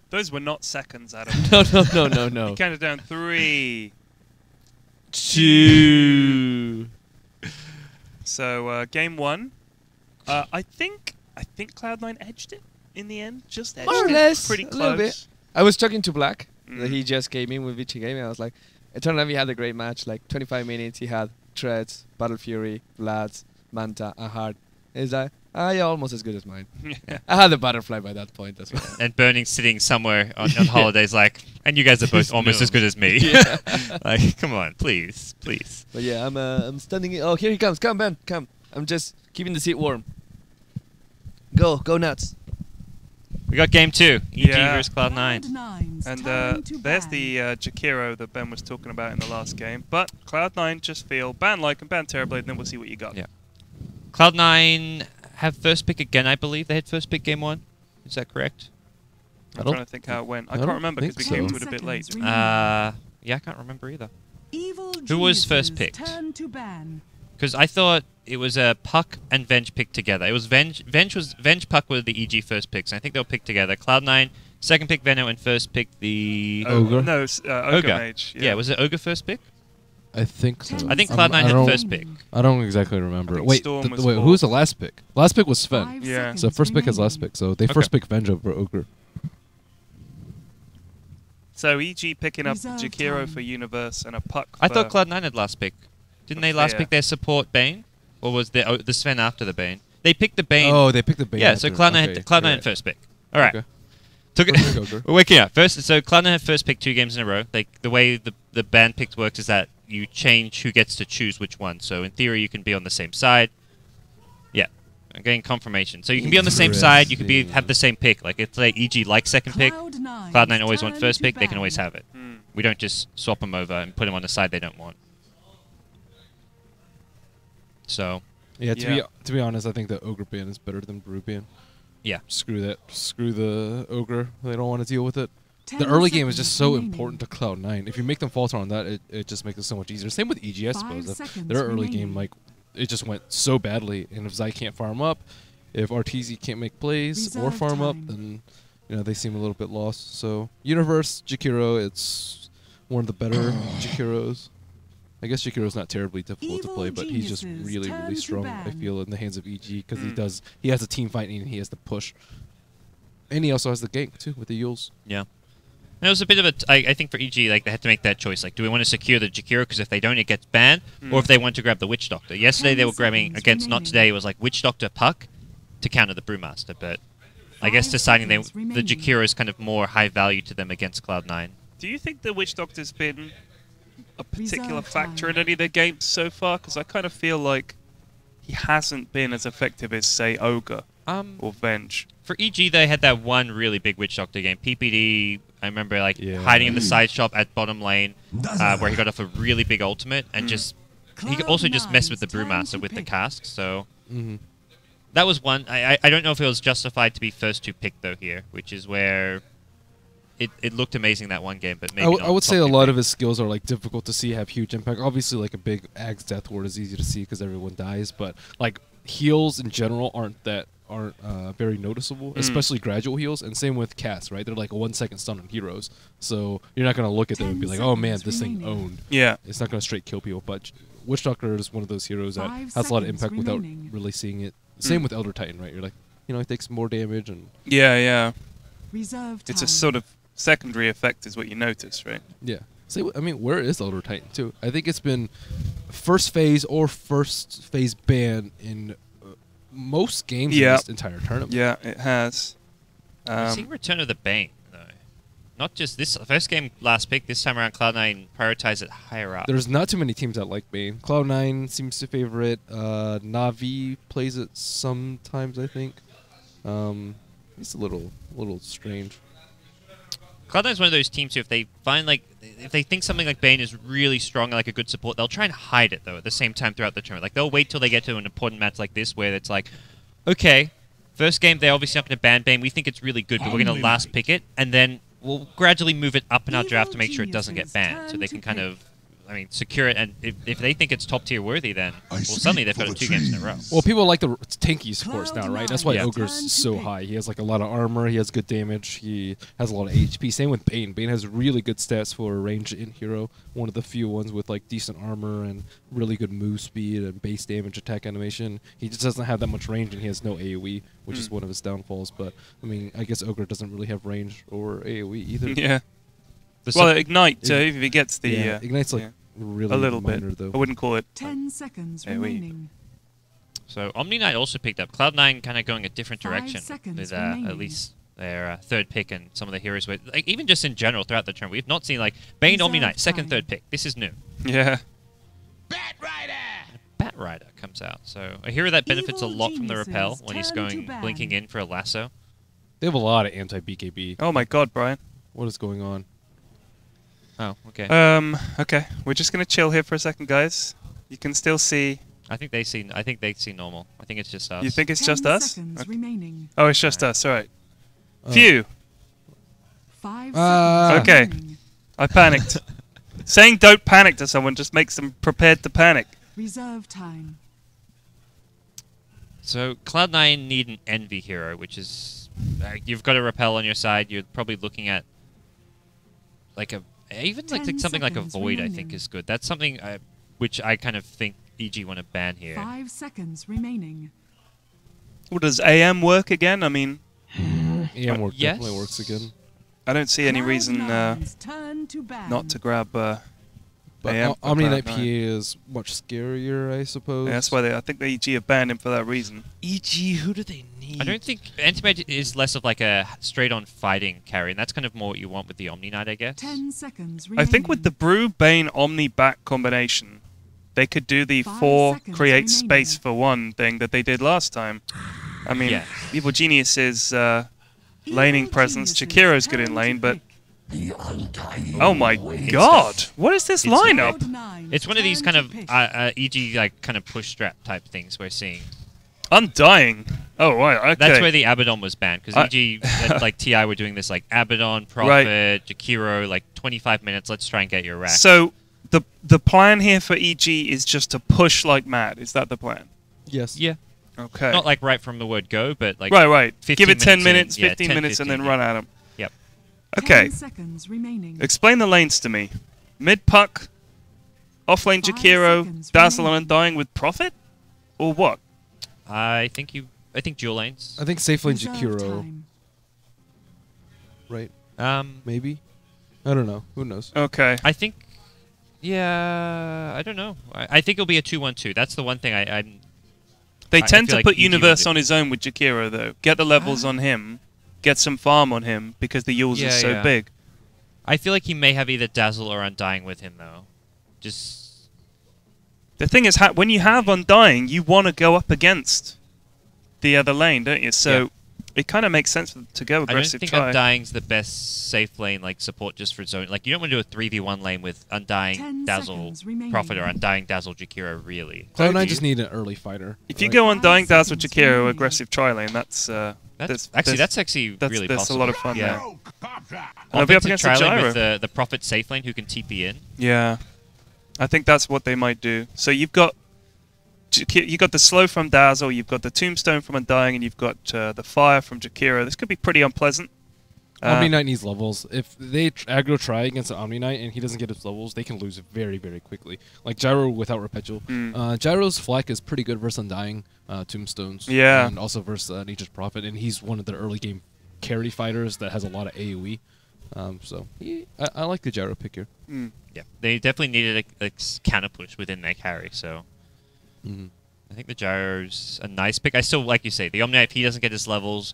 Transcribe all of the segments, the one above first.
Those were not seconds, Adam. No. You counted down 3, 2. So game 1, I think Cloud9 edged it in the end. Just edged More or it. less, Pretty a little close. bit. I was talking to Black. He just came in with Vichy Gaming. I was like, it turned out he had a great match. Like 25 minutes, he had Treads, Battle Fury, Lads, Manta, and Hard. He's like, yeah, almost as good as mine. Yeah. I had a Butterfly by that point as well. And Burning sitting somewhere on holidays like, and you guys are both almost as good as me. Like, come on, please. But yeah, I'm standing. Oh, here he comes. Come, Ben. Come. I'm just keeping the seat warm. Go nuts. We got game 2, EG versus Cloud9. And there's the Jakiro that Ben was talking about in the last game. But Cloud9 just feel ban like and ban Terrorblade, and then we'll see what you got. Yeah. Cloud9 have first pick again, I believe. They had first pick game 1. Is that correct? I'm trying to think how it went. I can't remember because we came to it a bit late. Yeah, I can't remember either. Who was first picked? Because I thought it was Puck and Venge picked together. It was Venge Puck were the EG first picks. And I think they were picked together. Cloud9 second pick Venno and first pick the Ogre. No, Ogre Mage. Yeah, was it Ogre first pick? I think so. I think Cloud9 had first pick. I don't exactly remember. Wait, Storm was wait, who was the last pick? Last pick was Sven. Yeah. So first pick is last pick. So they first pick Venge over Ogre. So EG picking up Jakiro for Universe and a Puck for... I thought Cloud9 had last pick. Didn't they last pick their support Bane? Or was the Sven after the Bane? They picked the Bane. Oh, they picked the Bane. Yeah, so Cloud9 had first pick. All right. Okay. Took it. We're waking up. First, so Cloud9 had first pick 2 games in a row. Like the way the ban picks works is that you change who gets to choose which one. So in theory, you can be on the same side. Yeah, I'm getting confirmation. So you can be on the same side. You can have the same pick. Like if like EG likes second pick, Cloud9 always want first pick. They can always have it. We don't just swap them over and put them on the side they don't want. So yeah, to be honest, I think the Ogre ban is better than Brew ban. Yeah. Screw that. Screw the Ogre. They don't want to deal with it. The early game is just so important to Cloud9. If you make them falter on that, it just makes it so much easier. Same with EG, I suppose. Their early game, like, it just went so badly. And if Zai can't farm up, if RTZ can't make plays or farm up, then they seem a little bit lost. So Universe, Jakiro, it's one of the better Jakiros. I guess Jakiro's not terribly difficult to play, but he's just really, really strong, I feel, in the hands of EG, because he has a team fight and he has to push. And he also has the gank, too, with the Yules. Yeah. And it was a bit of a... I think for EG, like, they had to make that choice. Like, do we want to secure the Jakiro, because if they don't, it gets banned, or if they want to grab the Witch Doctor. Yesterday, they were grabbing against... Not today, it was like Witch Doctor Puck to counter the Brewmaster, but I guess deciding the Jakiro is kind of more high value to them against Cloud9. Do you think the Witch Doctor's been a particular factor in any of their games so far? Because I kind of feel like he hasn't been as effective as, say, Ogre or Venge. For EG, they had that one really big Witch Doctor game. PPD, I remember like hiding in the side shop at bottom lane, where he got off a really big ultimate, and he also just messed with the Brewmaster with the cask. So that was one. I don't know if it was justified to be first to pick though here, which is where it looked amazing that one game, but maybe I would say a lot of his skills are like difficult to see have huge impact. Obviously, like a big Ag's Death Ward is easy to see because everyone dies, but like heals in general aren't very noticeable, especially gradual heals, and same with casts, right? They're like a 1 second stun on heroes, so you're not going to look at them and be like, oh man, this thing owned. Yeah. It's not going to straight kill people, but Witch Doctor is one of those heroes that has a lot of impact without really seeing it. Same with Elder Titan, right? You're like, it takes more damage. And yeah. It's a sort of secondary effect is what you notice, right? Yeah. So, I mean, where is Elder Titan, too? I think it's been first phase or first phase ban in most games in this entire tournament. Yeah, it has. I've seen Return of the Bane, though. Not just this first game, last pick. This time around, Cloud9 prioritized it higher up. There's not too many teams that like Bane. Cloud9 seems to favor it. Na'Vi plays it sometimes, I think. It's a little strange. Cloud9 is one of those teams who, if they think something like Bane is really strong and like a good support, they'll try and hide it though at the same time throughout the tournament. Like they'll wait till they get to an important match like this where it's like, okay, first game they're obviously not going to ban Bane. We think it's really good, but we're going to last pick it, and then we'll gradually move it up in our draft to make sure it doesn't get banned, so they can kind of I mean, secure it, and if they think it's top tier worthy, then well, suddenly they've got it 2 games in a row. Well, people like the tanky supports now, right? That's why Yeah. Ogre's so high. He has like a lot of armor. He has good damage. He has a lot of HP. Same with Bane. Bane has really good stats for a ranged in hero. One of the few ones with like decent armor and really good move speed and base damage, attack animation. He just doesn't have that much range, and he has no AOE, which is one of his downfalls. But I mean, I guess Ogre doesn't really have range or AOE either. Yeah. Well, Ignite, if he gets the... Yeah, Ignite's like really a little minor, bit. though. I wouldn't call it... 10 seconds AOE. remaining. So Omni Knight also picked up. Cloud9 kind of going a different 5 direction seconds with remaining. at least their third pick and some of the heroes. With, like even just in general throughout the turn, we've not seen like Bane Omni Knight second, third pick. This is new. Yeah. Bat Rider comes out. So a hero that benefits a lot from the geniuses, repel when he's turn going to ban. blinking in for a lasso. They have a lot of anti-BKB. Oh my god, Brian. What is going on? Oh, okay. Okay. We're just going to chill here for a second, guys. You can still see... I think they see normal. I think it's just us. You think it's 10 just us? seconds Okay. remaining. Oh, it's just us. All right. Phew. 5 Ah. seconds Okay. remaining. I panicked. Saying don't panic to someone just makes them prepared to panic. Reserve time. So Cloud9 need an Envy hero, which is you've got a repel on your side. You're probably looking at like even 10 something like a seconds Void. I remaining. think is good. That's something which I kind of think EG want to ban here. 5 seconds remaining. Well, does AM work again? I mean, AM work yes. definitely works again. I don't see any reason Cloud9's turn to ban. not to grab But AM. for Omni Knight Cloud9. PA is much scarier, I suppose. Yeah, that's why I think the EG have banned him for that reason. EG, who do they need? I don't think Anti-Mage is less of like a straight-on fighting carry, and that's kind of more what you want with the Omni Knight, I guess. 10 seconds I remaining. think with the Brew Bane Omni back combination, they could do the 5 4 seconds create remaining. space for 1 thing that they did last time. I mean, Yeah. Evil Genius's laning Evil presence. geniuses Jakiro's good in turn lane, to but pick. oh my god, what is this It's- lineup? Cloud9's It's one of these turn kind to of pick. EG like kind of push strap type things we're seeing. Undying. Oh right, okay. That's where the Abaddon was banned because I- EG and, like TI were doing this like Abaddon, Prophet, Jakiro, like 25 minutes. Let's try and get your rack. So the plan here for EG is just to push like mad. Is that the plan? Yes. yeah, Okay. not like right from the word go, but like right. 15 Give it 10 minutes in, minutes, yeah, 15 10, minutes, and 15, then yeah. run at him. Yep. 10 Okay. seconds remaining. Explain the lanes to me. Mid puck, off lane 5 Jakiro, seconds Dazzle and remaining. Undying with Prophet, or what? I think dual lanes. I think safe lane Reserve Jakiro, time. right? Maybe. I don't know. Who knows? Okay. I think. Yeah, I don't know. I think it'll be a 2-1-2. That's the one thing I'm. They I tend feel to like put EG will Universe do. on his own with Jakiro, though. Get the levels on him, get some farm on him, because the Yules Yeah, is so yeah. big. I feel like he may have either Dazzle or Undying with him though. Just The thing is, when you have Undying, you want to go up against the other lane, don't you? So it kind of makes sense to go I don't aggressive think try. Undying's the best safe lane like support just for zone. Like you don't want to do a 3v1 lane with 10 Undying Dazzle seconds remaining. Prophet or Undying Dazzle Jakiro really. Cloud9 you- just need an early fighter. If you right? go Undying, 5 Dazzle, seconds Jakiro, remaining. aggressive tri lane, that's That's that's actually really that's possible. a lot of fun Yeah. there. And I'll be up Offensive against the trialing Gyro. with the Prophet safe lane who can TP in. Yeah, I think that's what they might do. So you've got the slow from Dazzle, you've got the Tombstone from Undying, and you've got the Fire from Jakiro. This could be pretty unpleasant. Omni Knight needs levels. If they aggro try against an Omni Knight and he doesn't get his levels, they can lose very, very quickly. Like Gyro without Perpetual. Gyro's Flack is pretty good versus Undying Tombstones. Yeah. And also versus Nature's Prophet. And he's one of the early game carry fighters that has a lot of AoE. I like the Gyro pick here. Yeah, they definitely needed a counter push within their carry. So Mhm. I think the Gyro's a nice pick. I still like you say the Omni if he doesn't get his levels.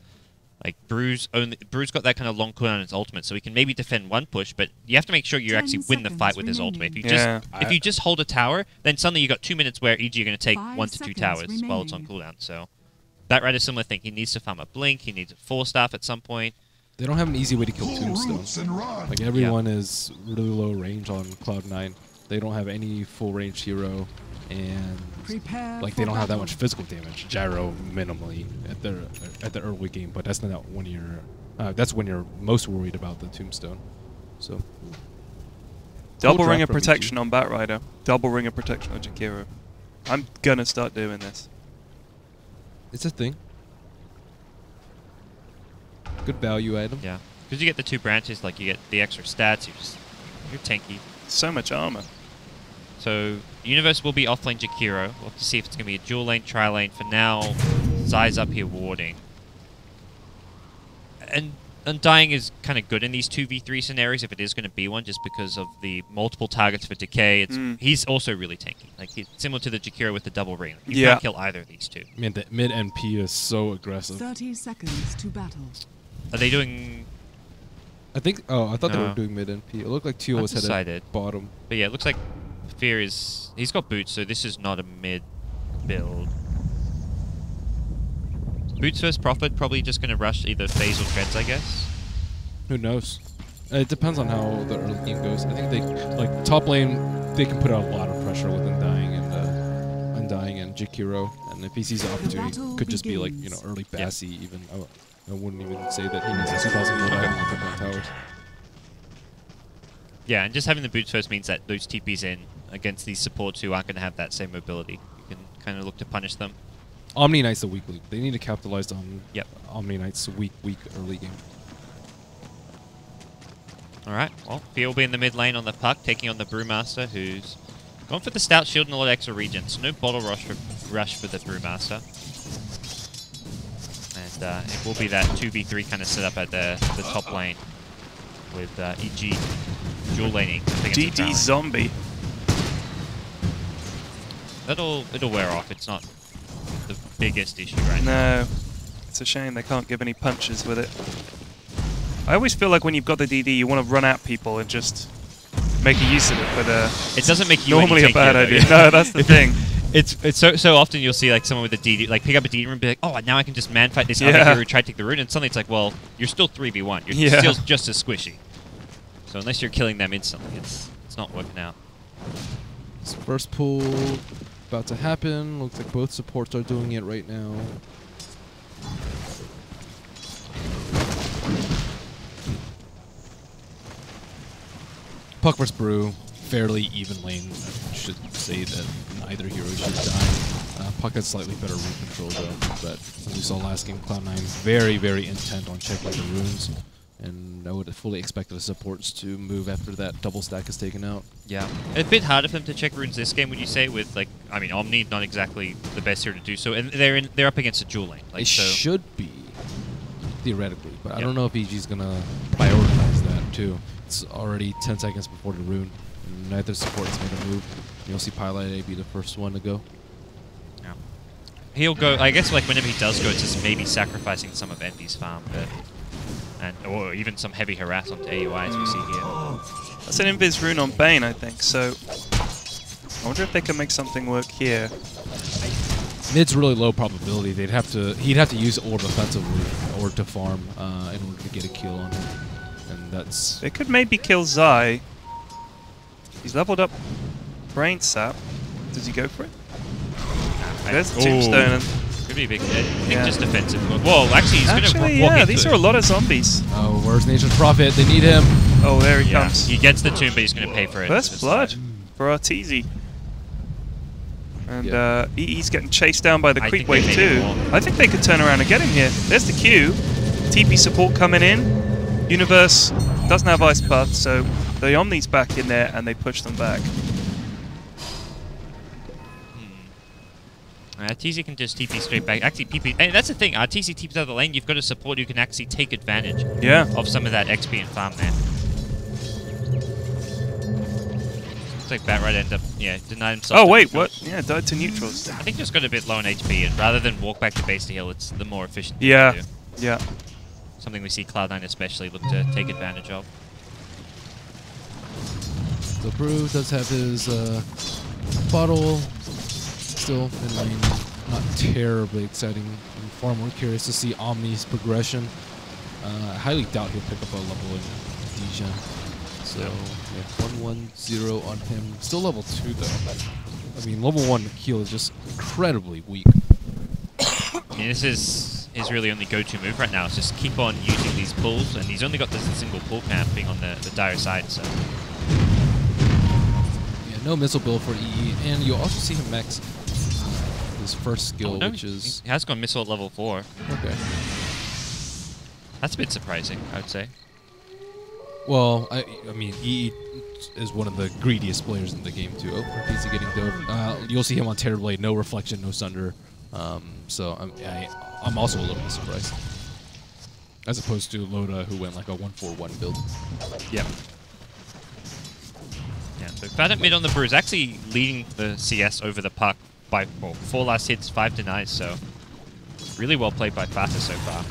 Like Brew's got that kind of long cooldown on his ultimate, so he can maybe defend one push, but you have to make sure you 10 actually win the fight seconds with his ultimate. If you remaining. just if you just hold a tower, then suddenly you got 2 minutes where EG are going to take 5 1 to 2 seconds towers while it's on cooldown. So that right is a similar thing. He needs to farm a blink. He needs a 4-staff at some point. They don't have an easy way to kill Tombstone. Like everyone is really low range on Cloud9. They don't have any full range hero, and Prepare like for they don't have that battle. much physical damage. Gyro minimally at the early game, but that's not when you're that's when you're most worried about the Tombstone. So Double ring of from protection on Batrider. Double ring of protection on Jakiro. I'm gonna start doing this. It's a thing. Good value item. Yeah. Because you get the 2 branches, like you get the extra stats, you're tanky. So much armor. So Universe will be offlane Jakiro. We'll have to see if it's going to be a dual lane, tri-lane. For now, Zai's up here warding. And Undying is kind of good in these 2v3 scenarios if it is going to be one, just because of the multiple targets for Decay. He's also really tanky. Like similar to the Jakiro with the double ring. You can't kill either of these 2. Man, the mid NP is so aggressive. 30 seconds to battle. Are they doing... I think... Oh, I thought they No. were doing mid NP. It looked like Tio was headed Undecided. bottom. But yeah, it looks like Fear is... He's got boots, so this is not a mid build. Boots first Prophet, probably just going to rush either phase or treads, I guess. Who knows? It depends on how the early game goes. I think they... Like, top lane, they can put out a lot of pressure with Undying and Jakiro. And if he sees an opportunity, could just be like, you know, early Bassy even. I wouldn't even say that he needs a 2,000 gold item on top of towers. Yeah, and just having the boots first means that those TPs in against these supports who aren't going to have that same mobility. You can kind of look to punish them. Omni Knight's the weak league. They need to capitalize on Yep. Omni Knight's weak early game. Alright, well, Fear will be in the mid lane on the puck, taking on the Brewmaster, who's gone for the Stout Shield and a lot of extra regen. So no bottle rush for the Brewmaster. And it will be that 2v3 kind of setup at the top lane with EG dual laning. DD zombie. It'll wear off. It's not the biggest issue right now. No. It's a shame they can't give any punches with it. I always feel like when you've got the DD, you want to run at people and just make a use of it, but It doesn't make you normally any a bad tankier, idea. though. No, that's the thing. It's so often you'll see like someone with a DD, like pick up a DD and be like, oh, now I can just man fight this other hero who tried to take the rune, and suddenly it's like, well, you're still 3v1. You're still just as squishy. So unless you're killing them instantly, it's not working out. So first pull about to happen. Looks like both supports are doing it right now. Puck vs. Brew, fairly even lane. I should say that neither hero should die. Puck has slightly better rune control though, but as we saw last game, Cloud9 very, very intent on check like the runes. And I would have fully expected the supports to move after that double stack is taken out. Yeah. A bit harder for them to check runes this game, would you say? With like, I mean, Omni not exactly the best hero to do so, and they're up against a dual lane. Like, It so should be, theoretically, but I don't know if EG's gonna prioritize that too. It's already 10 seconds before the rune, and neither support's made a move. You'll see Pilot A be the first one to go. yeah. He'll go. I guess like whenever he does go, it's just maybe sacrificing some of Envy's farm, but or even some heavy harass onto AUI as we see here. That's an invis rune on Bane, I think, so I wonder if they can make something work here. Mid's really low probability. He'd have to use Orb offensively or to farm in order to get a kill on him, and that's. They could maybe kill Zai. He's leveled up Brain Sap. Does he go for it? There's the Tombstone. And could be a big hit. I think just defensive. Whoa, actually, he's going to walk yeah, into these it. are a lot of zombies. Oh, where's Nature's Prophet? They need him. Oh, there he comes. He gets the tomb, but he's going to pay for it. First blood for Arteezy. And he's getting chased down by the creep wave too. I think they could turn around and get him here. There's the Q. TP support coming in. Universe doesn't have Ice Path, so the Omni's back in there and they push them back. TC can just TP straight back. Actually, PP. And that's the thing. TC TPs out of the lane. You've got a support who can actually take advantage of some of that XP and farm there. Looks like Batrider ended up, denied himself. Oh, wait, what? Yeah, died to neutrals. I think just got a bit low on HP, and rather than walk back to base to heal, it's the more efficient thing Yeah, to do. yeah. Something we see Cloud9 especially look to take advantage of. So Brew does have his bottle still in lane. Not terribly exciting. I'm far more curious to see Omni's progression. I highly doubt he'll pick up a level in Dijon. So, yeah, 1-1-0 on him. Still level 2, though. I mean, level 1 heal is just incredibly weak. I mean, this is his really only go-to move right now. Is just keep on using these pulls, and he's only got this single pull camp being on the dire side, so... no missile build for EE, and you'll also see him max his first skill, which is... He has gone missile at level 4. Okay. That's a bit surprising, I would say. Well, I mean, EE is one of the greediest players in the game, too. Oh, RPC getting dove. You'll see him on Terrorblade, no reflection, no sunder. So I'm also a little bit surprised. As opposed to Loda, who went like a 1-4-1 build. Yep. Yeah, so Fat at mid on the Brew is actually leading the CS over the puck by 4 last hits, 5 denies, so really well played by Fata so far.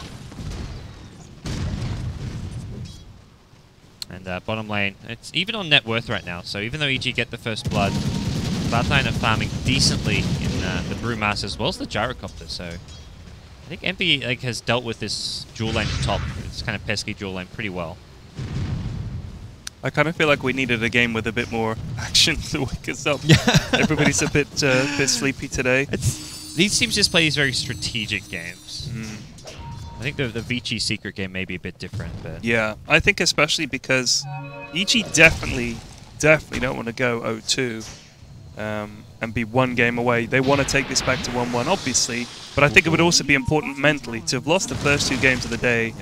And bottom lane, it's even on net worth right now, so even though EG get the first blood, Cloud9 are farming decently in the Brewmaster as well as the Gyrocopter, so I think Envy has dealt with this dual lane top, this kind of pesky dual lane pretty well. I kind of feel like we needed a game with a bit more action to wake us up. Everybody's a bit sleepy today. These teams just play these very strategic games. I think the Vici secret game may be a bit different, but yeah, I think especially because EG definitely don't want to go 0-2 and be 1 game away. They want to take this back to 1-1, obviously, but I think it would also be important mentally to have lost the first 2 games of the day.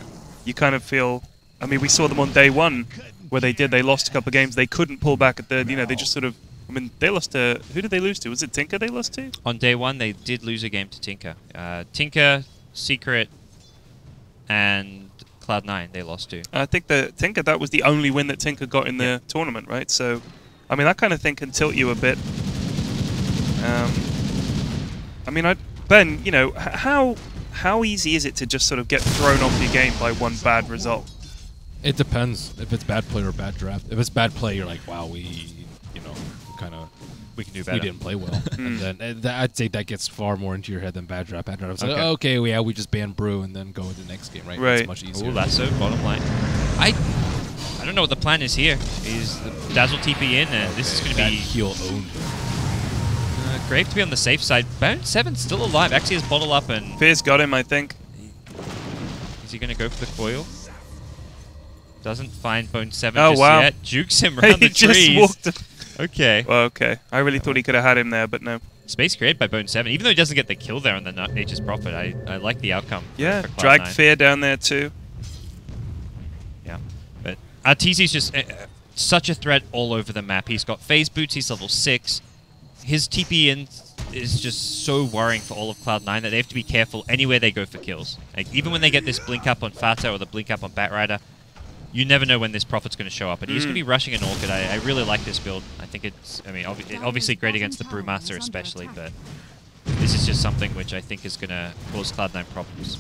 You kind of feel, I mean, we saw them on day 1 where they lost a couple of games. They couldn't pull back at the, they just sort of, I mean, they lost to, who did they lose to? Was it Tinker they lost to? On day 1, they did lose a game to Tinker. Tinker, Secret, and Cloud9 they lost to. I think that Tinker, that was the only win that Tinker got in the tournament, right? So, I mean, that kind of thing can tilt you a bit. I mean, Ben, how easy is it to just sort of get thrown off your game by 1 bad result? It depends if it's bad play or bad draft. If it's bad play, you're like, wow, we can do better. We didn't play well. And then I'd say that gets far more into your head than bad draft. Bad draft is like, okay, we just ban Brew and then go with the next game, right? It's much easier. Ooh, Lasso, bottom line. I don't know what the plan is here. Is the Dazzle TP in, and this is going to be heal owned. Grave to be on the safe side. Bone 7 still alive. Actually has bottle up and Fear's got him, I think. Is he going to go for the coil? Doesn't find Bone 7 just yet. Jukes him around the trees. He just walked. Okay. Well, okay. I really thought he could have had him there, but no. Space created by Bone 7. Even though he doesn't get the kill there on the Nature's Prophet, I like the outcome. Yeah, dragged Fear down there too. Yeah. But Arteezy's just such a threat all over the map. He's got phase boots, he's level 6. His TP in is just so worrying for all of Cloud9 that they have to be careful anywhere they go for kills. Like, even when they get this blink up on Fata or the blink up on Batrider, you never know when this Prophet's going to show up. And he's going to be rushing an Orchid. I really like this build. I think it's, I mean, obviously great against the Brewmaster especially, but this is just something which I think is going to cause Cloud9 problems.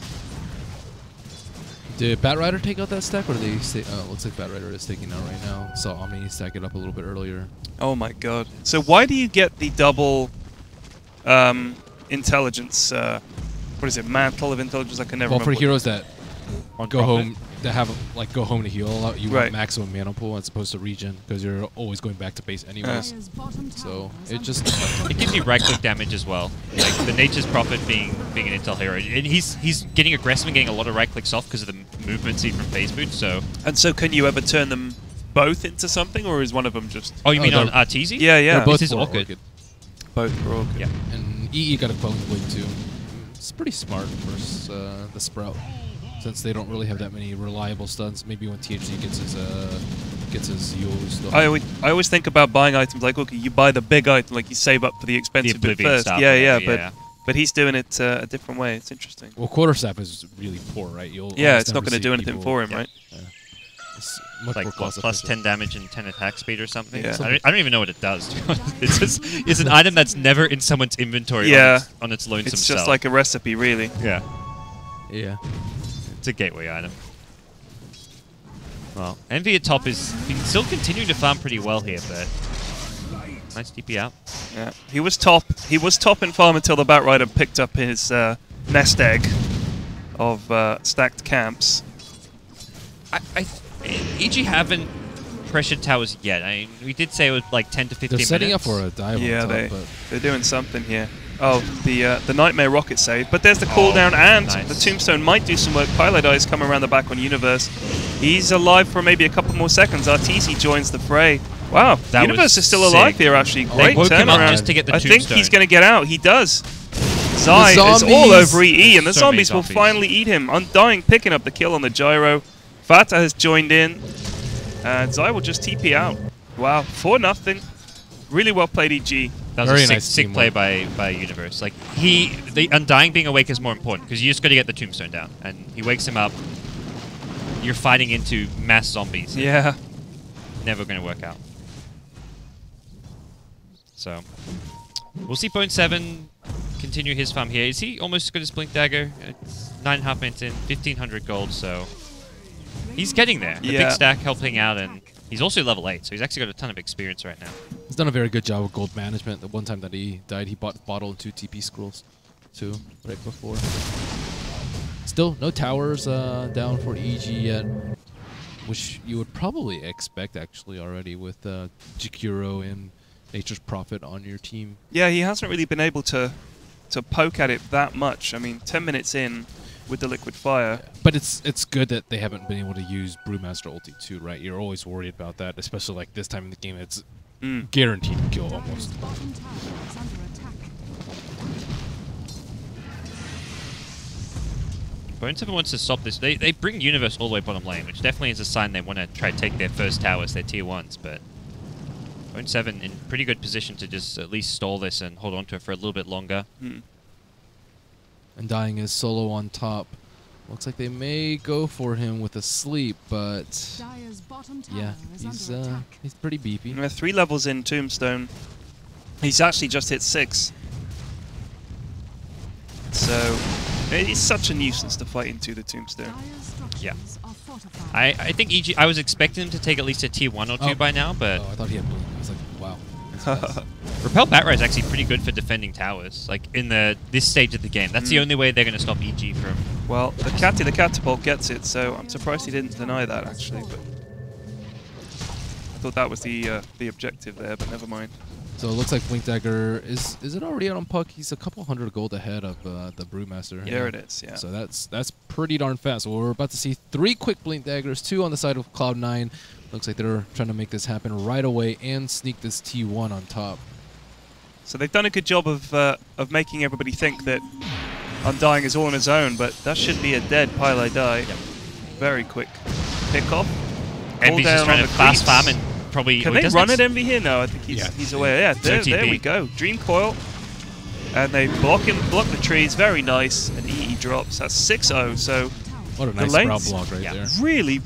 Did Batrider take out that stack, or did they stay? Looks like Batrider is taking out right now. Saw Omni stack it up a little bit earlier. Oh my god. So why do you get the double intelligence, what is it, mantle of intelligence? I can never remember. Well, for heroes that go home, that have go home to heal a lot, you want maximum mana pool as opposed to regen, because you're always going back to base anyways. So it just it gives you right click damage as well. Like the Nature's Prophet being an intel hero, and he's getting aggressive and getting a lot of right clicks off because of the movement speed from phase boot. So can you ever turn them both into something, or is one of them just? Oh, you mean on Arteezy? Yeah, yeah. They're both this is Orchid. Both for Orchid. Yeah. And EE got a Quelling Blade too. It's pretty smart versus the Sprout, since they don't really have that many reliable stuns. Maybe when THC gets his used. I always think about buying items like, okay, you buy the big item, like you save up for the expensive bit first. But he's doing it a different way. It's interesting. Well, Quarterstaff is really poor, right? It's not going to do anything for him, right? Yeah. It's like what, plus 10 damage and 10 attack speed or something. Yeah. I don't even know what it does. It's an item that's never in someone's inventory on its lonesome It's self. just like a recipe, really. Yeah. Yeah. It's a gateway item. Well, Envy at top is still continuing to farm pretty well here, but nice TP out. Yeah, he was top. He was top in farm until the Batrider picked up his nest egg of stacked camps. EG haven't pressured towers yet. I mean, we did say it was like 10 to 15 minutes. They're setting up for a dive. Yeah, on top, they're doing something here. Oh, the Nightmare Rocket save. But there's the cooldown, and the Tombstone might do some work. Pilot Eyes come around the back on Universe. He's alive for maybe a couple more seconds. Arteezy joins the fray. Wow, That Universe was is still alive sick. here, actually. They Great woke him up turnaround. just to get the I think tombstone. he's going to get out. He does. Zai is all zombies. over EE, and the So many zombies will zombies. finally eat him. Undying picking up the kill on the gyro. Vata has joined in. And Zai will just TP out. Wow, 4-0. Really well played, EG. That was Very a sick, nice sick play by Universe. Like the Undying being awake is more important because you just got to get the tombstone down, and he wakes him up. You're fighting into mass zombies. Yeah. Never going to work out. So we'll see Point 7 continue his farm here. Is he almost as good as Blink Dagger? It's 9.5 minutes in, 1,500 gold, so he's getting there. The Yeah. big stack helping out, and he's also level 8, so he's actually got a ton of experience right now. He's done a very good job with gold management. The one time that he died, he bought bottle and 2 TP scrolls, too, right before. Still, no towers down for EG yet, which you would probably expect, actually, already with Jakiro and Nature's Prophet on your team. Yeah, he hasn't really been able to poke at it that much. I mean, 10 minutes in with the liquid fire. But it's good that they haven't been able to use Brewmaster ulti too, right? You're always worried about that, especially like this time in the game. It's guaranteed to kill almost. Dire's bottom tower is under attack. Point 7 wants to stop this. They bring Universe all the way bottom lane, which definitely is a sign they want to try to take their first towers, their tier 1s, but Point 7 in pretty good position to just at least stall this and hold on to it for a little bit longer. Undying is solo on top. Looks like they may go for him with a sleep, but Dire's bottom tower yeah, is under attack. he's pretty beefy. We're 3 levels in Tombstone. He's actually just hit 6. So it's such a nuisance to fight into the Tombstone. Dire's structures Yeah. are fortified. I think EG, I was expecting him to take at least a tier 1 or 2 Oh. by now, but Oh, I thought he had blue. I was like, wow. That's fast. Repel Batra is actually pretty good for defending towers, like in this stage of the game. That's the only way they're going to stop EG from... Well, the catapult gets it, so I'm surprised he didn't deny that, actually. But I thought that was the objective there, but never mind. So it looks like Blink Dagger is it already out on puck? He's a couple hundred gold ahead of the Brewmaster. There it is, yeah. So that's pretty darn fast. So we're about to see 3 quick Blink Daggers, 2 on the side of Cloud9. Looks like they're trying to make this happen right away and sneak this T1 on top. So they've done a good job of making everybody think that Undying is all on his own, but that should be a dead Pyle die. Yep. Very quick pick off. Envy's just trying to fast farm and probably... Can well, he they doesn't run have at Envy here? No, I think he's away. Yeah, So there TP. we go. Dream Coil. And they block the trees. Very nice. And EE drops. That's 6-0. So What a the nice brow lanes, block right there. really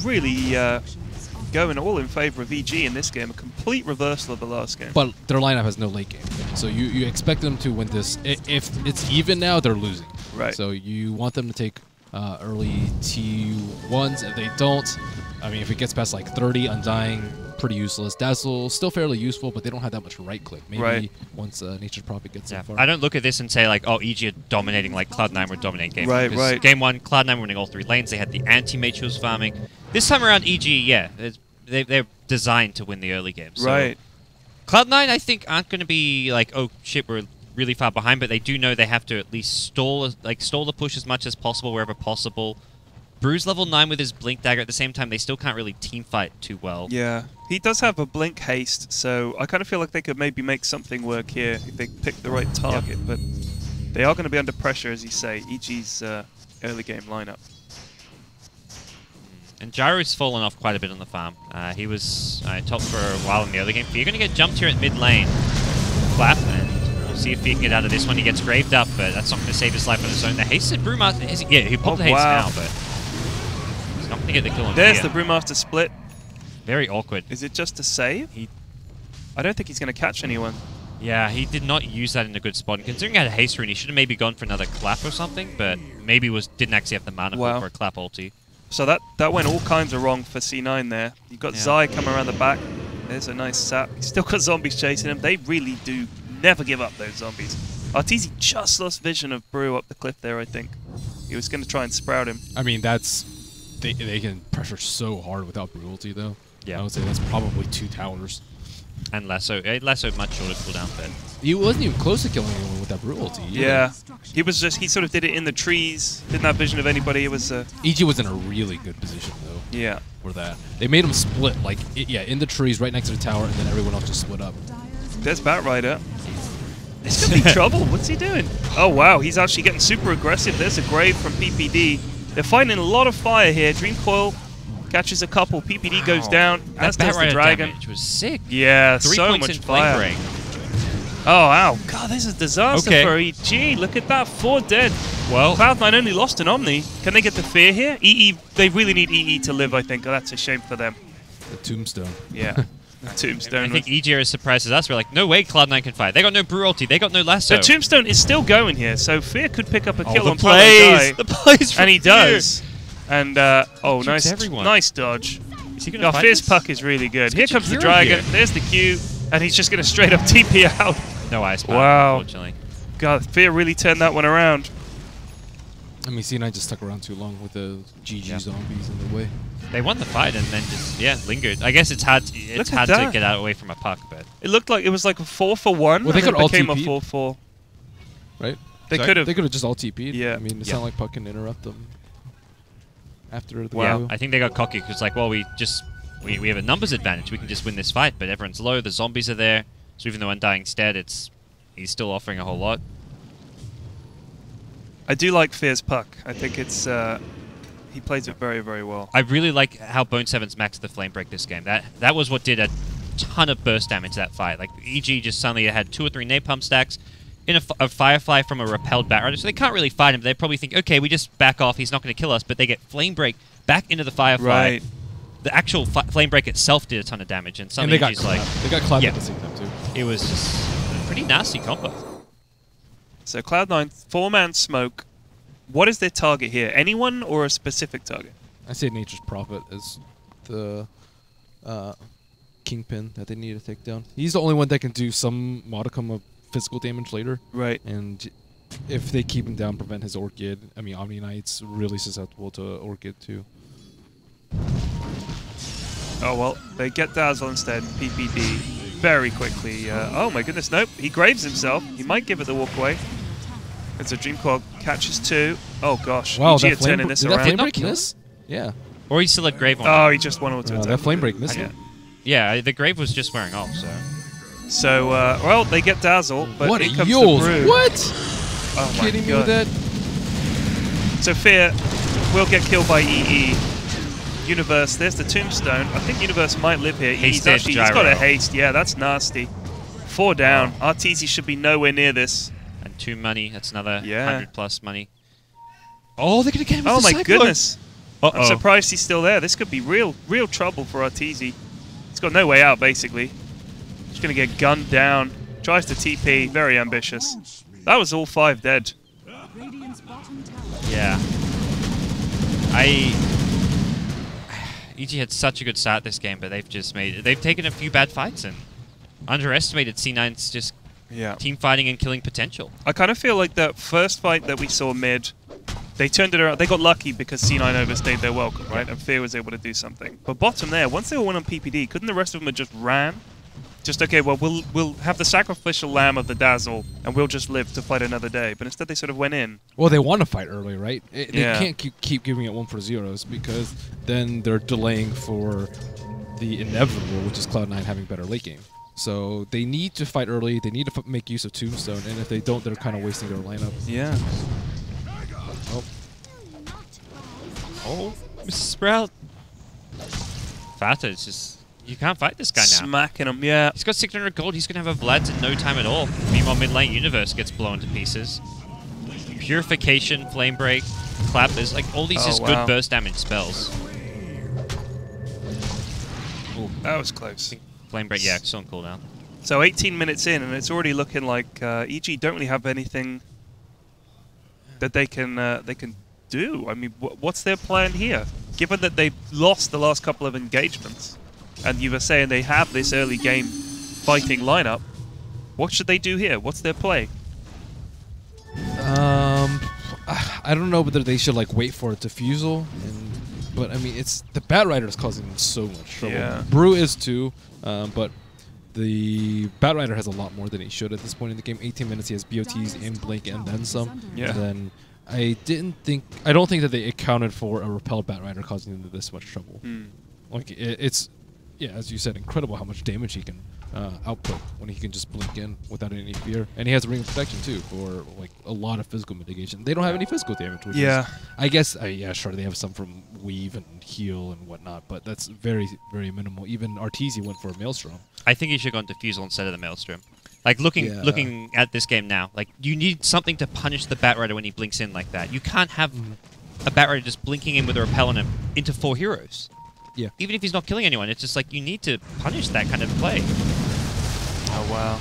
going all in favor of EG in this game. A complete reversal of the last game. But their lineup has no late game. So you expect them to win this. If it's even now, they're losing. Right. So you want them to take early T1s. If they don't, I mean, if it gets past like 30, Undying, pretty useless. Dazzle, still fairly useful, but they don't have that much right click. Maybe Right. once Nature's Prophet gets Yeah, so far. I don't look at this and say like, oh, EG are dominating like Cloud9 were dominating game. Right, Because right. Game 1, Cloud9 were winning all 3 lanes. They had the anti-mage who was farming. This time around, EG, yeah, they're designed to win the early game. So Right. Cloud9, I think, aren't going to be like, oh shit, we're really far behind, but they do know they have to at least stall the push as much as possible wherever possible. Brew's level 9 with his Blink Dagger. At the same time, they still can't really team fight too well. Yeah, he does have a blink haste, so I kind of feel like they could maybe make something work here if they pick the right target. But they are going to be under pressure, as you say. EG's early game lineup. And Gyro's fallen off quite a bit on the farm. He was top for a while in the early game. But you're going to get jumped here at mid lane. Flap, and we'll see if he can get out of this one. He gets graved up, but that's not going to save his life on his own. The hasted Brewmaster, yeah, he popped the haste now, but he's not going to get the kill on There's here. the Brewmaster split. Very awkward. Is it just a save? I don't think he's going to catch anyone. Yeah, he did not use that in a good spot. And considering he had a haste rune, he should have maybe gone for another clap or something, but maybe didn't actually have the mana Wow. for a clap ulti. So that went all kinds of wrong for C9 there. You've got Zai coming around the back. There's a nice sap. He's still got zombies chasing him. They really do never give up, those zombies. Arteezy just lost vision of Brew up the cliff there, I think. He was going to try and sprout him. I mean, they can pressure so hard without Brutality, though. Yeah. I would say that's probably 2 towers. And Lasso much shorter cooldown, but He wasn't even close to killing anyone with that Brutality. Yeah. He sort of did it in the trees. Didn't have vision of anybody. It was EG was in a really good position, though. Yeah. for that. They made them split, like, in the trees right next to the tower, and then everyone else just split up. There's Batrider. This could be trouble. What's he doing? Oh, wow. He's actually getting super aggressive. There's a Grave from PPD. They're fighting a lot of fire here. Dream Coil catches a couple. PPD goes down. That's the Dragon. Damage was sick. Yeah, 3 so points much in fire. Flame Break. Oh, wow. God, this is a disaster Okay. for EG. Look at that. 4 dead. Well, Cloud9 only lost an Omni. Can they get the Fear here? EE, they really need EE to live, I think. Oh, that's a shame for them. The Tombstone. Yeah. Tombstone. I think EG are as surprised as us. We're like, no way Cloud9 can fight. They got no Brew ulti. They got no Lasso. The Tombstone is still going here, so Fear could pick up a kill the on Cloud9. The plays from And he Fear. does. And, oh, Shoots nice everyone. nice dodge. Is he gonna Oh, fight Fear's this? puck is really good. Here Let's get comes the Shakira Dragon. here. There's the Q. And he's just going to straight up TP out. No ice power, Wow. unfortunately. God, Fear really turned that one around. I mean, C9 just stuck around too long with the GG Yeah. zombies in the way. They won the fight and then just, lingered. I guess it's hard Look at to that. get out away from a puck, but... It looked like it was like a 4-for-1. Well, they and could it all became a TP. 4-4. Right? They could have. They could have just all TP'd. Yeah. I mean, it's Yeah. not like Puck can interrupt them after the Yeah, Q. I think they got cocky because like, well, we have a numbers advantage. We can just win this fight, but everyone's low. The zombies are there, so even though Undying's dead, he's still offering a whole lot. I do like Fear's puck. I think it's he plays it very, very well. I really like how Bone 7's maxed the Flame Break this game. That was what did a ton of burst damage that fight. Like EG just suddenly had 2 or 3 napalm stacks in a Firefly from a repelled Batrider, so they can't really fight him. They probably think, okay, we just back off. He's not going to kill us, but they get Flame Break back into the Firefly. Right. The actual Flame Break itself did a ton of damage, and And suddenly they got EG's like, They got Cloud Yeah. at the same time, too. it was just a pretty nasty combo. So Cloud9, 4-man smoke. What is their target here? Anyone or a specific target? I say Nature's Prophet is the kingpin that they need to take down. He's the only one that can do some modicum of physical damage later. Right. And if they keep him down, prevent his Orchid, I mean, Omni Knight's really susceptible to Orchid too. Oh, well, they get Dazzle instead. PPD very quickly. Oh, my goodness. Nope. He graves himself. He might give it the walk away. It's a Dream Coil. Catches 2. Oh, gosh. Wow, EG that are flame turning this did that around. flame Not break kill miss? Yeah. Or he still had Grave on. Oh, he just won auto attack. That flame break missed Yeah. him. Yeah, the Grave was just wearing off, so... So, well, they get Dazzle, but What in a comes Yules. the Brew. What? Oh, my Kidding me God. with that? So Fear will get killed by EE. Universe, there's the Tombstone. I think Universe might live here. Hasted He's got a gyro. haste. Yeah, that's nasty. 4 down. Arteezy should be nowhere near this. And 2 money, that's another Yeah. 100 plus money. Oh, they're gonna get him with Oh the my Cyclone. goodness. Uh-oh. I'm surprised he's still there. This could be real trouble for Arteezy. He's got no way out, basically. Just going to get gunned down. Tries to TP. Very ambitious. That was all 5 dead. Radiant's bottom tower. Yeah. EG had such a good start this game, but they've taken a few bad fights and underestimated C9's just Yeah. team fighting and killing potential. I kind of feel like that first fight that we saw mid, they turned it around. They got lucky because C9 overstayed their welcome, right? And Fear was able to do something. But bottom there, once they were one on PPD, couldn't the rest of them have just ran? Just, okay, well, we'll have the sacrificial lamb of the Dazzle, and we'll just live to fight another day. But instead they sort of went in. Well, they want to fight early, right? They Yeah. can't keep giving it 1 for 0s because then they're delaying for the inevitable, which is Cloud9 having better late game. So they need to fight early. They need to make use of Tombstone, and if they don't, they're kind of wasting their lineup. Yeah. Oh, Mr. Sprout. Fata is just... You can't fight this guy now. Smacking him, yeah. He's got 600 gold. He's going to have a Vlad in no time at all. Meanwhile, mid lane Universe gets blown to pieces. Purification, Flame Break, Clap. There's like all these Oh, just wow. good burst damage spells. Ooh, that was close. Flame Break, yeah, still on cooldown. So 18 minutes in, and it's already looking like EG don't really have anything that they can do. I mean, what's their plan here? Given that they've lost the last couple of engagements, and you were saying they have this early game fighting lineup, what should they do here? What's their play? I don't know whether they should like wait for a defusal, but I mean, it's the Batrider is causing them so much trouble. Yeah. Brew is too, but the Batrider has a lot more than he should at this point in the game. 18 minutes, he has BOTs in Blink and then some. Yeah. And then I don't think that they accounted for a repelled Batrider causing them this much trouble. Like it's, yeah, as you said, incredible how much damage he can output when he can just blink in without any fear, and he has a ring of protection too for like a lot of physical mitigation. They don't have any physical damage, which is, I guess, yeah, sure, they have some from weave and heal and whatnot, but that's very, very minimal. Even Arteezy went for a Maelstrom. I think he should have gone Diffusal instead of the Maelstrom. Like, looking at this game now, like, you need something to punish the Batrider when he blinks in like that. You can't have a Batrider just blinking in with a Repel on him into 4 heroes. Yeah. Even if he's not killing anyone, it's just like, you need to punish that kind of play. Oh, wow.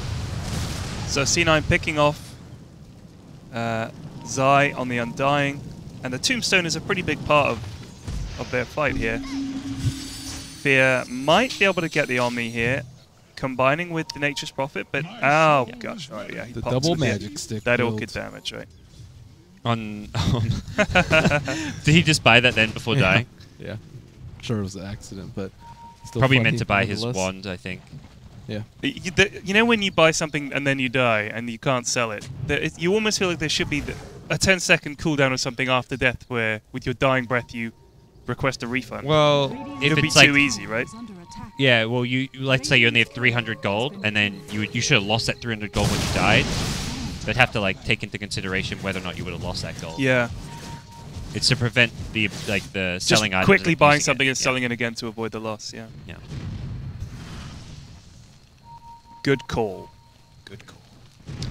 So C9 picking off Zai on the Undying, and the Tombstone is a pretty big part of their fight here. Fear might be able to get the Omni here, combining with the Nature's Prophet, but oh gosh, oh yeah, he The pops double with magic stick. that build. orchid damage, right? On did he just buy that then before dying? Yeah. Sure, it was an accident, but still Probably funny meant to buy his nonetheless. wand, I think. Yeah. You know when you buy something and then you die and you can't sell it, you almost feel like there should be a 10-second cooldown or something after death where with your dying breath you request a refund. Well, it if would be it's like, too easy, right? yeah, well, you let's say you only have 300 gold, and then you should have lost that 300 gold when you died. They'd have to like take into consideration whether or not you would have lost that gold. Yeah. It's to prevent the Just selling items. quickly and buying using something it. and selling it again to avoid the loss. Yeah. Yeah. Good call. Good call.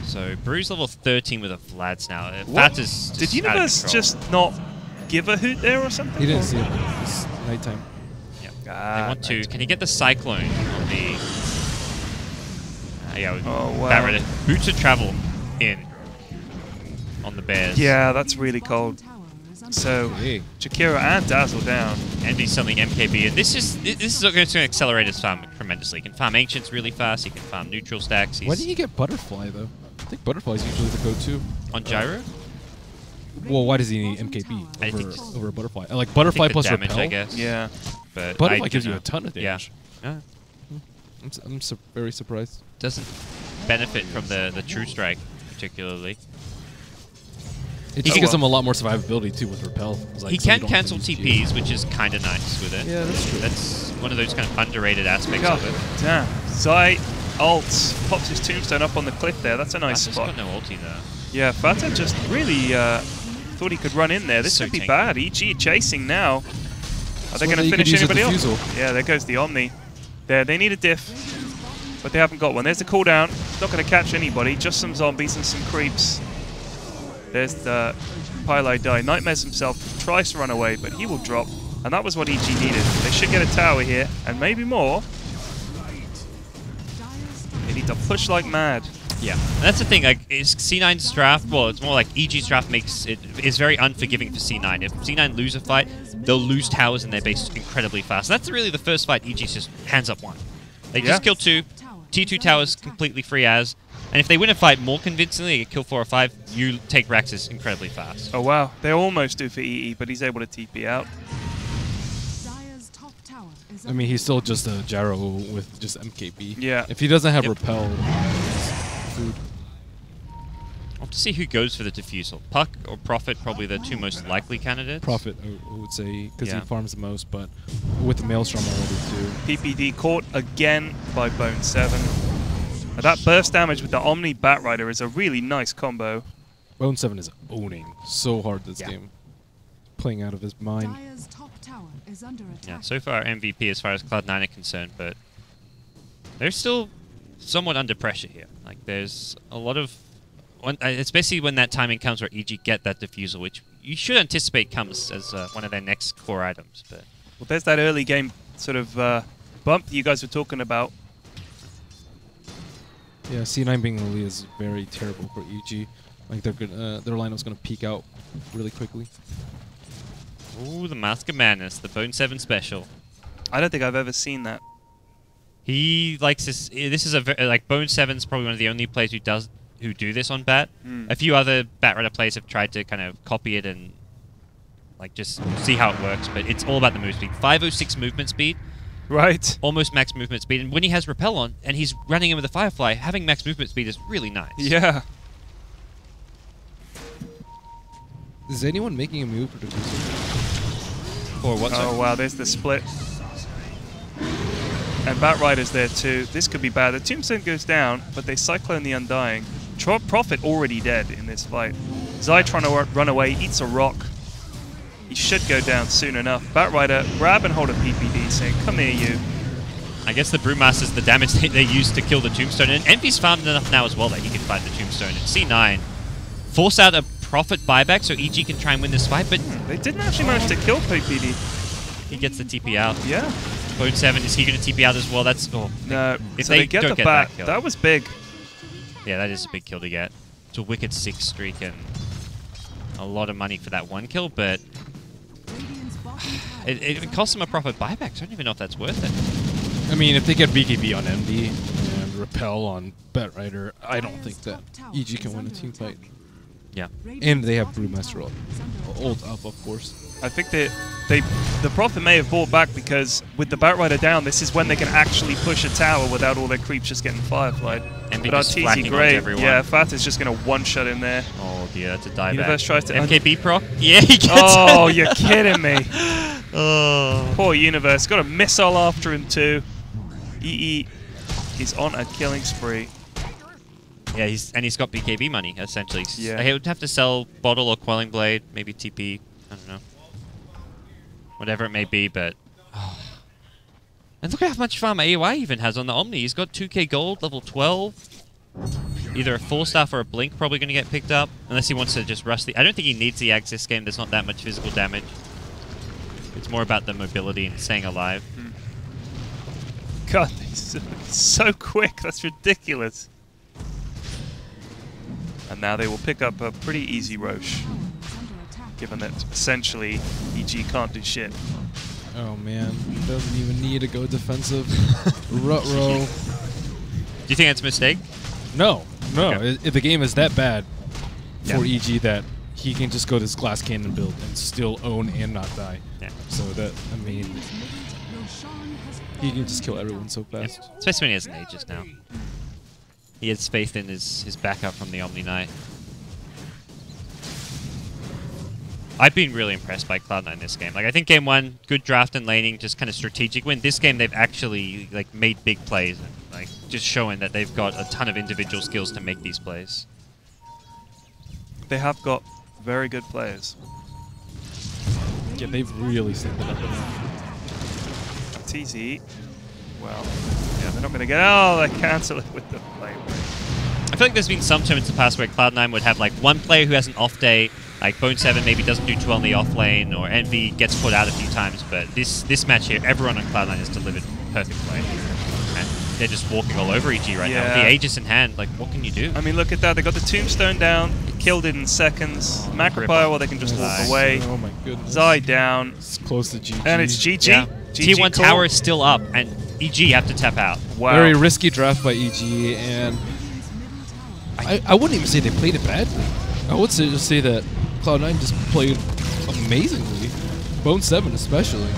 So Brew's level 13 with a Vlad's now. What? Fat is Did just Universe just not give a hoot there or something? He didn't see it. It's nighttime. Yeah. Ah, They want to. nice. Can he get the Cyclone on the? Yeah. Oh, wow. Batrider. Boots of travel in on the Bears. Yeah, that's really cold. So Hey. Jakiro and Dazzle down. Envy's selling MKB, and this is going to accelerate his farm tremendously. He can farm Ancients really fast. He can farm neutral stacks. Why did he get Butterfly, though? I think Butterfly's usually the go-to. On Gyro? Well, why does he need MKB I think just- over a Butterfly? Like, Butterfly the plus damage, Repel? I guess. Yeah. But Butterfly I gives don't you know. a ton of damage. Yeah. I'm very surprised. Doesn't benefit from the True Strike particularly. It just gives him a lot more survivability, too, with Repel. It's like, He so you can don't have cancel to use TPs, which is kind of nice with it. Yeah, that's true. That's one of those kind of underrated aspects God of it. damn. Zai ults, pops his Tombstone up on the cliff there. That's a nice Fatah's spot. got no ulti there. Yeah, Fata just really thought he could run in there. This So could be tanky. bad. EG chasing now. Are they That's going where to you could finish use a anybody Diffusal. off? Yeah, there goes the Omni. There, they need a diff, but they haven't got one. There's the cooldown. Not going to catch anybody. Just some zombies and some creeps. There's the Pylai die. Nightmares himself tries to run away, but he will drop. And that was what EG needed. They should get a tower here, and maybe more. They need to push like mad. Yeah, and that's the thing. Like, is C9's draft? Well, it's more like EG's draft makes it is very unforgiving for C9. If C9 lose a fight, they'll lose towers in their base incredibly fast. That's really the first fight EG's just hands up one. They Yeah. just kill 2, T2 towers completely free as, and if they win a fight more convincingly, they kill 4 or 5, you take Raxus incredibly fast. Oh wow, they almost do for EE, but he's able to TP out. I mean, he's still just a Gyro with just MKB. Yeah. If he doesn't have Yep. Repel, it's food. We'll have to see who goes for the Diffusal. Puck or Prophet, probably the 2 most likely candidates. Prophet, I would say, because Yeah. he farms the most, but with the Maelstrom already, too. PPD caught again by Bone 7. And that burst damage with the Omni Batrider is a really nice combo. Bone 7 is owning so hard this game. Playing out of his mind. Yeah, so far MVP as far as Cloud9 are concerned, but they're still somewhat under pressure here. Like, there's a lot of... especially when that timing comes where EG get that Diffusal, which you should anticipate comes as one of their next core items. But Well, there's that early game sort of bump that you guys were talking about. Yeah, C9 being in the lead is very terrible for EG. Like, their lineup's going to peak out really quickly. ooh, the Mask of Madness, the Bone 7 special. I don't think I've ever seen that. He likes this. This is like Bone 7's probably one of the only players who do this on Bat. A few other Batrider players have tried to kind of copy it and like just see how it works, but it's all about the move speed. 506 movement speed, Right. almost max movement speed, and when he has Repel on and he's running in with a Firefly, having max movement speed is really nice. Yeah. Is anyone making a move for Diffuser? Or what's Oh wow, there's the split. And Batrider's there too. This could be bad. The Tombstone goes down, but they Cyclone the Undying. Prophet already dead in this fight. Zai trying to run away, eats a rock. He should go down soon enough. Batrider grab and hold a PPD, saying, "Come here, you." I guess the Brewmaster's the damage they used to kill the Tombstone. And Envy's farmed enough now as well that he can fight the Tombstone. And C9 force out a Prophet buyback so EG can try and win this fight, but They didn't actually manage to kill PPD. he gets the TP out. Yeah. Bone 7, is he going to TP out as well? That's No. If So they they get don't the get back. that kill. That was big. Yeah, that is a big kill to get. It's a wicked 6 streak and a lot of money for that one kill, but it costs them a Prophet buyback, so I don't even know if that's worth it. I mean, if they get BKB on Envy and Repel on Batrider, I don't think that EG can win a team fight. Yeah. And they have Brewmaster ult up, of course. I think that the Prophet may have bought back because with the Batrider down, this is when they can actually push a tower without all their creeps just getting fireflied. And But just Arteezy flacking onto great. everyone. Yeah, Fat is just going to one-shot in there. Oh dear, that's a dieback. Universe tries to... MKB proc? Yeah, he gets Oh, it. you're kidding me. Oh. Poor Universe. Got a missile after him too. EE is on a killing spree. Yeah, he's got BKB money, essentially. Yeah. He would have to sell Bottle or Quelling Blade, maybe TP, I don't know. Whatever it may be, but... And look at how much farm AOI even has on the Omni. He's got 2k gold, level 12. Either a full staff or a blink probably going to get picked up. Unless he wants to just rush the... I don't think he needs the Ags this game. There's not that much physical damage. It's more about the mobility and staying alive. God, he's so quick. That's ridiculous. And now they will pick up a pretty easy Roche, given that essentially EG can't do shit. Oh man, doesn't even need to go defensive. Rut-row. Do you think that's a mistake? No. Okay. The game is that bad for Yeah. EG that he can just go this glass cannon build and still own and not die. Yeah. So that, I mean, he can just kill everyone so fast. Yeah. Especially when he has an Aegis now. He has faith in his backup from the Omni Knight. I've been really impressed by Cloud9 this game. Like, I think game 1, good draft and laning, just kind of strategic win. This game, they've actually like made big plays, and, like just showing that they've got a ton of individual skills to make these plays. They have got very good players. Yeah, they've really stepped it up enough. TZ. Well, yeah, they're not going to get... Oh, they cancel it with the flame. I feel like there's been some tournaments in the past where Cloud9 would have like one player who has an off day, like Bone 7 maybe doesn't do too well in the off lane, or Envy gets put out a few times, but this match here, everyone on Cloud9 has delivered perfect play. And they're just walking all over EG right now. With the Aegis in hand, like, what can you do? I mean, look at that. They got the Tombstone down, killed it in seconds. Macropire, well, they can just walk away. Oh my goodness. Zai down. It's close to GG. And it's GG. Yeah. GG T1 call. tower is still up, and EG have to tap out. Wow. Very risky draft by EG, and I wouldn't even say they played it badly. I would just say that Cloud9 just played amazingly. Bone 7 especially.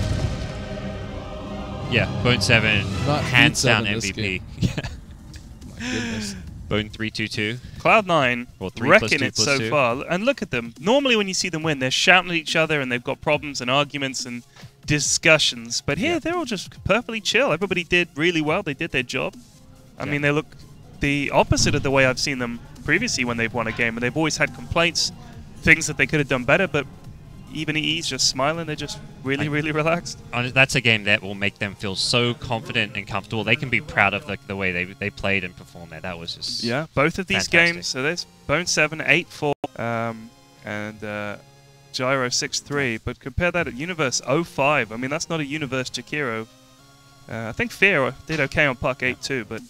Yeah, Bone 7, Not hands Beat down 7 this MVP. game. Yeah. My goodness. Bone 3-2-2. Cloud9 Well, 3 plus wrecking 2 it plus so 2. far. And look at them. Normally when you see them win, they're shouting at each other and they've got problems and arguments and discussions. But here, they're all just perfectly chill. Everybody did really well. They did their job. I mean, they look the opposite of the way I've seen them previously when they've won a game. And they've always had complaints, things that they could have done better. But even EE's just smiling. They're just really, really relaxed. That's a game that will make them feel so confident and comfortable. They can be proud of the way they played and performed there. That was just Both of these fantastic. games. So there's Bone 7, 8-4, and Gyro 6-3. But compare that at Universe 0-5. I mean, that's not a Universe Jakiro. I think Fear did okay on Puck 8-2, but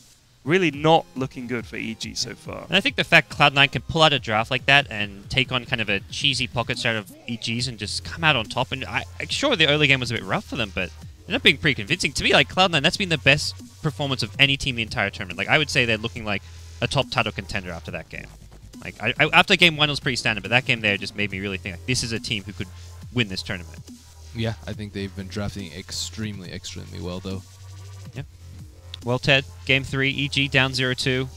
really not looking good for EG so far. And I think the fact Cloud9 can pull out a draft like that and take on kind of a cheesy pocket start of EGs and just come out on top. And I'm sure the early game was a bit rough for them, but it ended up being pretty convincing. To me, like Cloud9, that's been the best performance of any team the entire tournament. Like I would say they're looking like a top title contender after that game. Like after game 1 it was pretty standard, but that game there just made me really think like this is a team who could win this tournament. Yeah, I think they've been drafting extremely, extremely well, though. Well, Ted, game 3, EG down 0-2.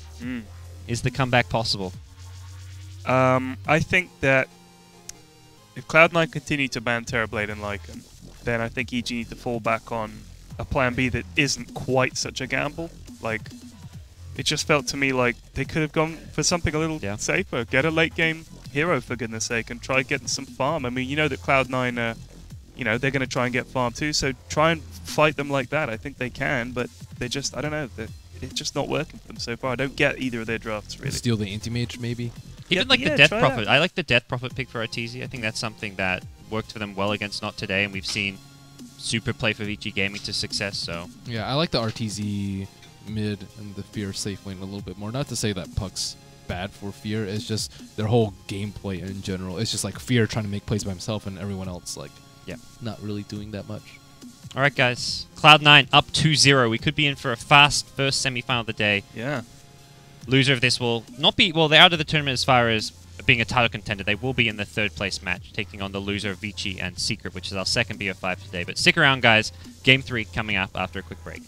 Is the comeback possible? I think that if Cloud9 continue to ban Terrorblade and Lycan, then I think EG need to fall back on a plan B that isn't quite such a gamble. Like, it just felt to me like they could have gone for something a little safer. Get a late game hero, for goodness sake, and try getting some farm. I mean, you know that Cloud9, you know, they're going to try and get farm too, so try and fight them like that. I think they can, but they just, I don't know, it's just not working for them so far. I don't get either of their drafts, really. Steal the Anti-Mage, maybe? Even like the Death Prophet. I like the Death Prophet pick for Arteezy. I think that's something that worked for them well against Not Today, and we've seen super play for VG Gaming to success, so... Yeah, I like the RTZ mid and the Fear safe lane a little bit more. Not to say that Puck's bad for Fear, it's just their whole gameplay in general. It's just like Fear trying to make plays by himself and everyone else, like, not really doing that much. All right, guys. Cloud9 up 2-0. We could be in for a fast first semi-final of the day. Yeah. Loser of this will not be... Well, they're out of the tournament as far as being a title contender. They will be in the third place match, taking on the loser of Vici and Secret, which is our second BO5 today. But stick around, guys. Game 3 coming up after a quick break.